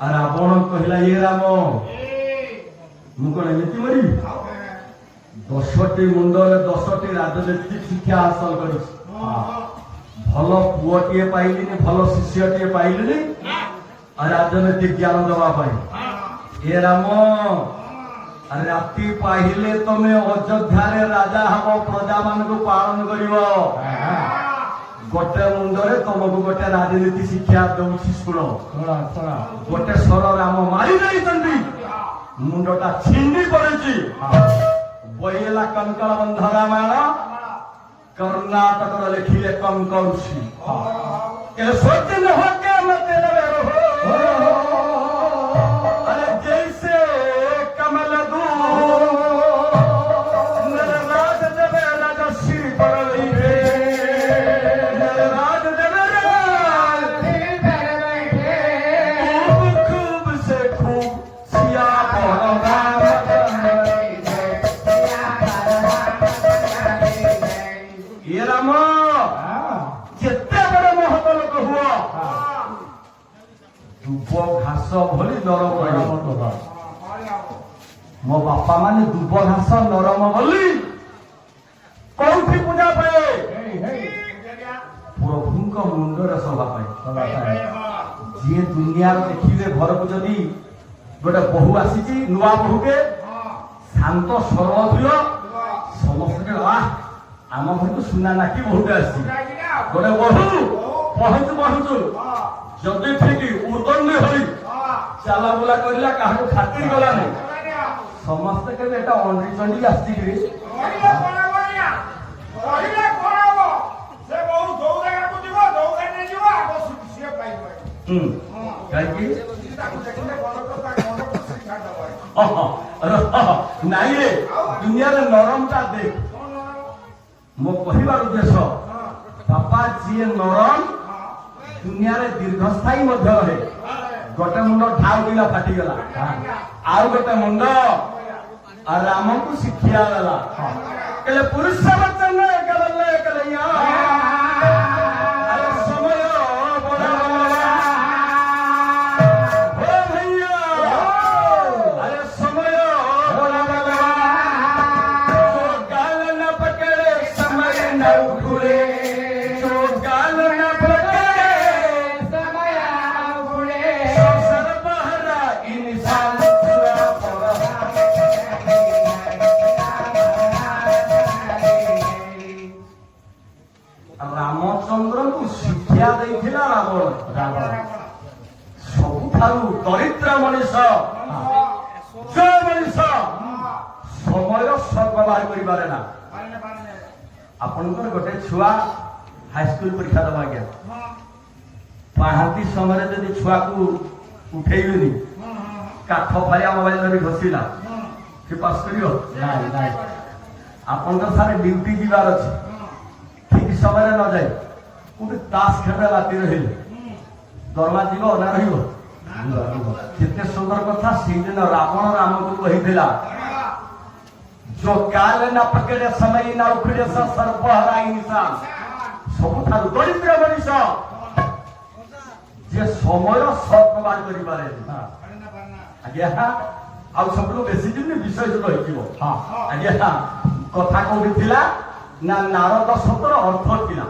আর রাবণ কহিলা ইয়ে রাম ମୁଁ କଣ ଏମିତି ମରିବି? 10ଟି ମୁଣ୍ଡରେ 10ଟି ରାଜନୈତିକ ଶିକ୍ଷା ହାସଲ କରିଛି। ଭଲ ପୁଅଟିଏ ପାଇଲିନି, ଭଲ ଶିଷ୍ୟଟିଏ ପାଇଲିନି ରାଜନୈତିକ ଜ୍ଞାନ ଦେବା ପାଇଁ। ଏ ରାମ, ରାତି ପାହିଲେ ତମେ ଅଯୋଧ୍ୟାରେ ରାଜା ହବ, ପ୍ରଜା ମାନଙ୍କୁ ପାଳନ କରିବ। ଗୋଟେ ମୁଣ୍ଡରେ ତମକୁ ଗୋଟେ ରାଜନୀତି ଶିକ୍ଷା ଦଉଛି, ଶୁଣ। ଗୋଟେ ସ୍ୱର ରାମ ମାରି ଦେଇଛନ୍ତି, ମୁଣ୍ଡଟା ଛିଣ୍ଡି ପଡିଛି। ବହିଲା କଙ୍କଣ ବନ୍ଧ ରାମାୟଣ, कर्नाटक लिखिए कम कौशी सोच अरे जैसे कमल राज देवे राजश्री पड़ली राज देवे खूब से खूब सिया ये राम जिते बड़े महत लोक हुआ दुब घास भली नरम मो बापा माने दुब घास नरम बोली कौटी पूजा पाए प्रभु मुंडर सभा पाए जी दुनिया देखिए घर को जदि गोटे बहु आसी नुआ बहु के शांत सरल समस्त आम घर को सुना नाकी बहुत आसी गोटे बहु पहुंचु पहुंचु जदि ठीक उदंडी हई चला बुला करला क्या खातिर गला नहीं समस्ते के बेटा अंडी चंडी आसी नाई रे दुनिया नरमटा देख मो कहबार उद्देश्य बापा जी नरम दुनिया रे दीर्घस्थायी मध्य रहे गोटे मुंड ठाउ दिला फाटीगला आउ गोटे मुंड राम को शिक्षा देला कहले पुरुष वचन कहले कहले अरे समय बड़ा हो भैया अरे समय बड़ा गाल न पकड़े समय न उखड़े जो गाल न पकड़े समय उखड़े सर बहरा इंसान रामचंद्र को शिक्षा देथिला रावण सबुठारु दरिद्र मनीष जो मनीष समय सद्व्यवहार करिबारे ना आपनकर गोटे छुआ हाईस्कूल परीक्षा दबा गया पहाती समय जदि छुआ को उठेइबेनी काठ फालिया मोबाइल धरी घसीला से पास करियो नाही आपनकर सारे ड्यूटी जीवार अछि ठीक समय न जाए गोटे ताश खेल राति रही दरमा जीव ना रते सुंदर कथा से दिन रावण राम को कही जो काल न पकड़े समय न उखड़े सर्वहरा इंसान सबुठार दरिद्र मनीष जे समय सद्व्यवहार करिबारे आज्ञा आ सब बेसी दिन विषय जो रही आज्ञा कथा कौटी ना नारद शब्दर अर्थ थिला।